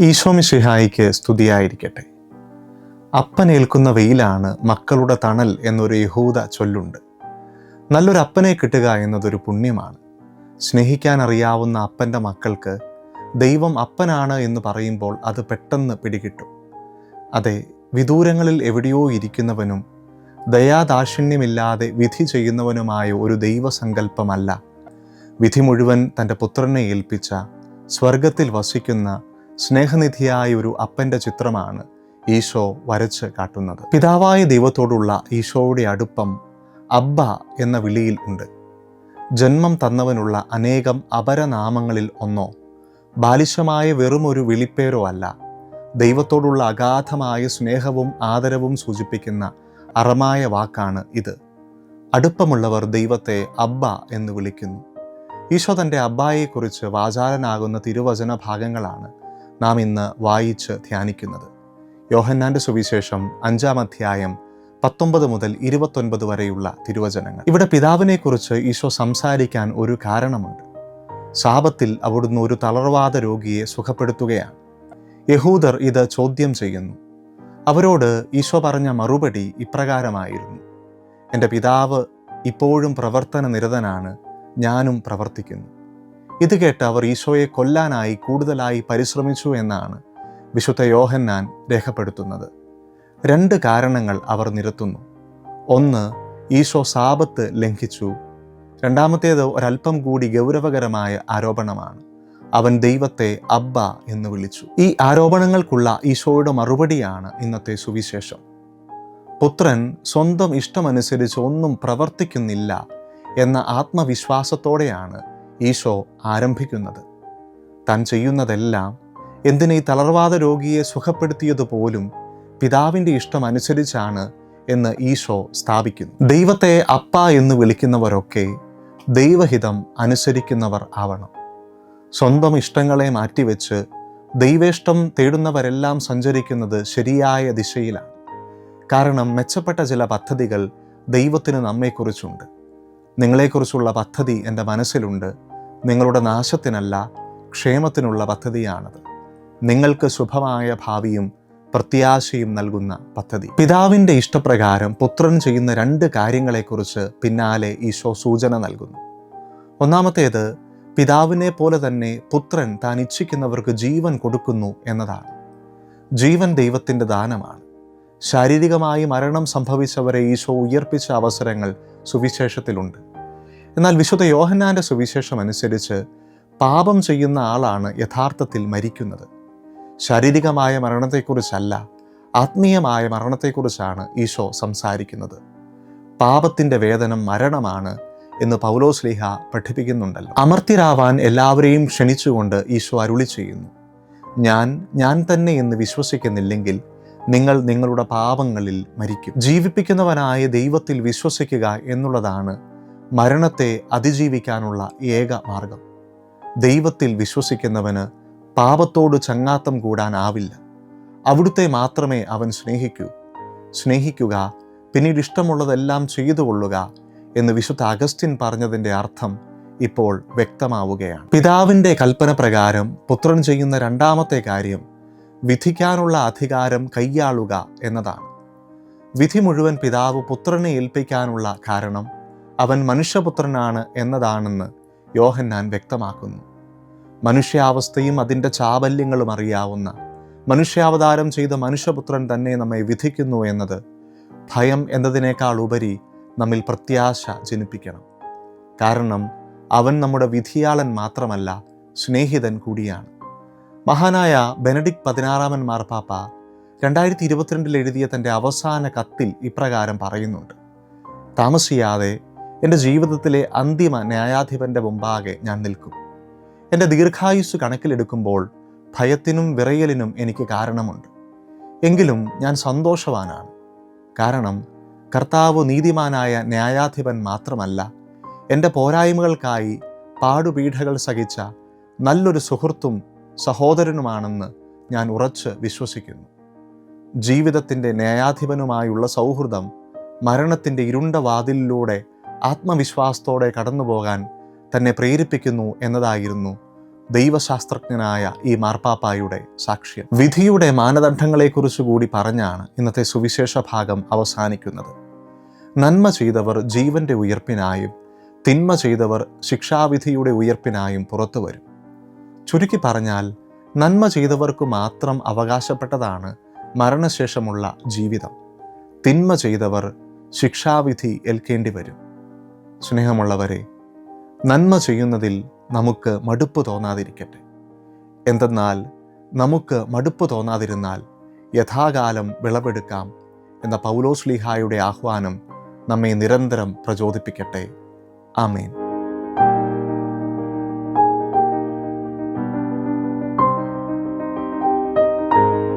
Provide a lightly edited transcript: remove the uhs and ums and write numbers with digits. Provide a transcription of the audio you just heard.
ഈശോ മിശിഹായിക്ക് സ്തുതിയായിരിക്കട്ടെ. അപ്പനേൽക്കുന്ന വെയിലാണ് മക്കളുടെ തണൽ എന്നൊരു യഹൂദ ചൊല്ലുണ്ട്. നല്ലൊരു അപ്പനെ കിട്ടുക എന്നതൊരു പുണ്യമാണ്. സ്നേഹിക്കാൻ അറിയാവുന്ന അപ്പൻ്റെ മക്കൾക്ക് ദൈവം അപ്പനാണ് എന്ന് പറയുമ്പോൾ അത് പെട്ടെന്ന് പിടികിട്ടും. അതെ, വിദൂരങ്ങളിൽ എവിടെയോ ഇരിക്കുന്നവനും ദയാദാക്ഷിണ്യമില്ലാതെ വിധി ചെയ്യുന്നവനുമായ ഒരു ദൈവസങ്കല്പമല്ല വിധി മുഴുവൻ തൻ്റെ പുത്രനെ ഏൽപ്പിച്ച സ്വർഗത്തിൽ വസിക്കുന്ന സ്നേഹനിധിയായ ഒരു അപ്പൻ്റെ ചിത്രമാണ് ഈശോ വരച്ച് കാട്ടുന്നത്. പിതാവായ ദൈവത്തോടുള്ള ഈശോയുടെ അടുപ്പം അബ്ബ എന്ന വിളിയിൽ ഉണ്ട്. ജന്മം തന്നവനുള്ള അനേകം അപരനാമങ്ങളിൽ ഒന്നോ ബാലിശമായ വെറുമൊരു വിളിപ്പേരോ അല്ല, ദൈവത്തോടുള്ള അഗാധമായ സ്നേഹവും ആദരവും സൂചിപ്പിക്കുന്ന അറമായ വാക്കാണ് ഇത്. അടുപ്പമുള്ളവർ ദൈവത്തെ അബ്ബ എന്ന് വിളിക്കുന്നു. ഈശോ തൻ്റെ അബ്ബായെക്കുറിച്ച് വാചാലനാകുന്ന തിരുവചന ഭാഗങ്ങളാണ് നാം ഇന്ന് വായിച്ച് ധ്യാനിക്കുന്നത്. യോഹന്നാന്റെ സുവിശേഷം 5-ാം അധ്യായം 19 മുതൽ 29 വരെയുള്ള തിരുവചനങ്ങൾ. ഇവിടെ പിതാവിനെക്കുറിച്ച് ഈശോ സംസാരിക്കാൻ ഒരു കാരണമുണ്ട്. ശാബത്തിൽ അവിടുന്ന് ഒരു തളർവാദ രോഗിയെ സുഖപ്പെടുത്തുകയാണ്. യഹൂദർ ഇത് ചോദ്യം ചെയ്യുന്നു. അവരോട് ഈശോ പറഞ്ഞ മറുപടി ഇപ്രകാരമായിരുന്നു: എൻ്റെ പിതാവ് ഇപ്പോഴും പ്രവർത്തന നിരതനാണ്, ഞാനും പ്രവർത്തിക്കുന്നു. ഇത് കേട്ട് അവർ ഈശോയെ കൊല്ലാനായി കൂടുതലായി പരിശ്രമിച്ചു എന്നാണ് വിശുദ്ധ യോഹന്നാൻ രേഖപ്പെടുത്തുന്നത്. 2 കാരണങ്ങൾ അവർ നിരത്തുന്നു. ഒന്ന്, ഈശോ സാബത്ത് ലംഘിച്ചു. രണ്ടാമത്തേത് ഒരല്പം കൂടി ഗൗരവകരമായ ആരോപണമാണ്: അവൻ ദൈവത്തെ അബ്ബ എന്ന് വിളിച്ചു. ഈ ആരോപണങ്ങൾക്കുള്ള ഈശോയുടെ മറുപടിയാണ് ഇന്നത്തെ സുവിശേഷം. പുത്രൻ സ്വന്തം ഇഷ്ടമനുസരിച്ച് ഒന്നും പ്രവർത്തിക്കുന്നില്ല എന്ന ആത്മവിശ്വാസത്തോടെയാണ് ഈശോ ആരംഭിക്കുന്നത്. താൻ ചെയ്യുന്നതെല്ലാം, എന്തിന് ഈ തളർവാദ രോഗിയെ സുഖപ്പെടുത്തിയതുപോലും പിതാവിൻ്റെ ഇഷ്ടമനുസരിച്ചാണ് എന്ന് ഈശോ സ്ഥാപിക്കുന്നു. ദൈവത്തെ അപ്പ എന്ന് വിളിക്കുന്നവരൊക്കെ ദൈവഹിതം അനുസരിക്കുന്നവർ ആവണം. സ്വന്തം ഇഷ്ടങ്ങളെ മാറ്റിവെച്ച് ദൈവേഷ്ടം തേടുന്നവരെല്ലാം സഞ്ചരിക്കുന്നത് ശരിയായ ദിശയിലാണ്. കാരണം മെച്ചപ്പെട്ട ചില പദ്ധതികൾ ദൈവത്തിന് നമ്മെക്കുറിച്ചുണ്ട്. നിങ്ങളെക്കുറിച്ചുള്ള പദ്ധതി എൻ്റെ മനസ്സിലുണ്ട്. നിങ്ങളുടെ നാശത്തിനല്ല, ക്ഷേമത്തിനുള്ള പദ്ധതിയാണത്. നിങ്ങൾക്ക് ശുഭമായ ഭാവിയും പ്രത്യാശയും നൽകുന്ന പദ്ധതി. പിതാവിൻ്റെ ഇഷ്ടപ്രകാരം പുത്രൻ ചെയ്യുന്ന 2 കാര്യങ്ങളെക്കുറിച്ച് പിന്നാലെ ഈശോ സൂചന നൽകുന്നു. ഒന്നാമത്തേത്, പിതാവിനെ പോലെ തന്നെ പുത്രൻ താൻ ഇച്ഛിക്കുന്നവർക്ക് ജീവൻ കൊടുക്കുന്നു എന്നതാണ്. ജീവൻ ദൈവത്തിൻ്റെ ദാനമാണ്. ശാരീരികമായി മരണം സംഭവിച്ചവരെ ഈശോ ഉയർപ്പിച്ച അവസരങ്ങൾ സുവിശേഷത്തിലുണ്ട്. എന്നാൽ വിശുദ്ധ യോഹന്നാന്റെ സുവിശേഷം അനുസരിച്ച് പാപം ചെയ്യുന്ന ആളാണ് യഥാർത്ഥത്തിൽ മരിക്കുന്നത്. ശാരീരികമായ മരണത്തെക്കുറിച്ചല്ല, ആത്മീയമായ മരണത്തെക്കുറിച്ചാണ് ഈശോ സംസാരിക്കുന്നത്. പാപത്തിൻ്റെ വേതനം മരണമാണ് എന്ന് പൗലോസ്ലീഹ പഠിപ്പിക്കുന്നുണ്ടല്ലോ. അമർത്യരാവാൻ എല്ലാവരെയും ക്ഷണിച്ചുകൊണ്ട് ഈശോ അരുളി ചെയ്യുന്നു: ഞാൻ തന്നെ എന്ന് വിശ്വസിക്കുന്നില്ലെങ്കിൽ നിങ്ങൾ നിങ്ങളുടെ പാപങ്ങളിൽ മരിക്കും. ജീവിപ്പിക്കുന്നവനായ ദൈവത്തിൽ വിശ്വസിക്കുക എന്നുള്ളതാണ് മരണത്തെ അതിജീവിക്കാനുള്ള ഏക മാർഗം. ദൈവത്തിൽ വിശ്വസിക്കുന്നവന് പാപത്തോട് ചങ്ങാത്തം കൂടാനാവില്ല. അവിടുത്തെ മാത്രമേ അവൻ സ്നേഹിക്കുക, പിന്നീട് ഇഷ്ടമുള്ളതെല്ലാം ചെയ്തുകൊള്ളുക എന്ന് വിശുദ്ധ അഗസ്റ്റിൻ പറഞ്ഞതിൻ്റെ അർത്ഥം ഇപ്പോൾ വ്യക്തമാവുകയാണ്. പിതാവിൻ്റെ കൽപ്പന പ്രകാരം പുത്രൻ ചെയ്യുന്ന 2ാമത്തെ കാര്യം വിധിക്കാനുള്ള അധികാരം കൈയാളുക എന്നതാണ്. വിധി മുഴുവൻ പിതാവ് പുത്രനെ ഏൽപ്പിക്കാനുള്ള കാരണം അവൻ മനുഷ്യപുത്രനാണ് എന്നതാണെന്ന് യോഹന്നാൻ വ്യക്തമാക്കുന്നു. മനുഷ്യാവസ്ഥയും അതിൻ്റെ ചാബല്യങ്ങളും അറിയാവുന്ന മനുഷ്യാവതാരം ചെയ്ത മനുഷ്യപുത്രൻ തന്നെ നമ്മെ വിധിക്കുന്നു എന്നത് ഭയം എന്നതിനേക്കാൾ ഉപരി നമ്മിൽ പ്രത്യാശ ജനിപ്പിക്കണം. കാരണം അവൻ നമ്മുടെ വിധിയാളൻ മാത്രമല്ല, സ്നേഹിതൻ കൂടിയാണ്. മഹാനായ ബെനഡിക്ട് 16 മാർപ്പാപ്പ 2022 എഴുതിയ തൻ്റെ അവസാന കത്തിൽ ഇപ്രകാരം പറയുന്നുണ്ട്: താമസിയാതെ എൻ്റെ ജീവിതത്തിലെ അന്തിമ ന്യായാധിപൻ്റെ മുമ്പാകെ ഞാൻ നിൽക്കും. എൻ്റെ ദീർഘായുസ് കണക്കിലെടുക്കുമ്പോൾ ഭയത്തിനും വിറയലിനും എനിക്ക് കാരണമുണ്ട്. എങ്കിലും ഞാൻ സന്തോഷവാനാണ്. കാരണം കർത്താവ് നീതിമാനായ ന്യായാധിപൻ മാത്രമല്ല, എൻ്റെ പോരായ്മകൾക്കായി പാടുപീഠകൾ സഹിച്ച നല്ലൊരു സുഹൃത്തും സഹോദരനുമാണെന്ന് ഞാൻ ഉറച്ച് വിശ്വസിക്കുന്നു. ജീവിതത്തിൻ്റെ ന്യായാധിപനുമായുള്ള സൗഹൃദം മരണത്തിൻ്റെ ഇരുണ്ട വാതിലിലൂടെ ആത്മവിശ്വാസത്തോടെ കടന്നുപോകാൻ തന്നെ പ്രേരിപ്പിക്കുന്നു എന്നതായിരുന്നു ദൈവശാസ്ത്രജ്ഞനായ ഈ മാർപ്പാപ്പായുടെ സാക്ഷ്യം. വിധിയുടെ മാനദണ്ഡങ്ങളെക്കുറിച്ച് കൂടി പറഞ്ഞാണ് ഇന്നത്തെ സുവിശേഷ ഭാഗം അവസാനിക്കുന്നത്. നന്മ ചെയ്തവർ ജീവന്റെ ഉയർപ്പിനായും തിന്മ ചെയ്തവർ ശിക്ഷാവിധിയുടെ ഉയർപ്പിനായും പുറത്തു വരും. ചുരുക്കി പറഞ്ഞാൽ, നന്മ ചെയ്തവർക്ക് മാത്രം അവകാശപ്പെട്ടതാണ് മരണശേഷമുള്ള ജീവിതം. തിന്മ ചെയ്തവർ ശിക്ഷാവിധി ഏൽക്കേണ്ടി വരും. സ്നേഹമുള്ളവരെ, നന്മ ചെയ്യുന്നതിൽ നമുക്ക് മടുപ്പ് തോന്നാതിരിക്കട്ടെ. എന്തെന്നാൽ നമുക്ക് മടുപ്പ് തോന്നാതിരുന്നാൽ യഥാകാലം വിളവെടുക്കാം എന്ന പൗലോസ് ശ്ലീഹായുടെ ആഹ്വാനം നമ്മെ നിരന്തരം പ്രചോദിപ്പിക്കട്ടെ. ആമേൻ.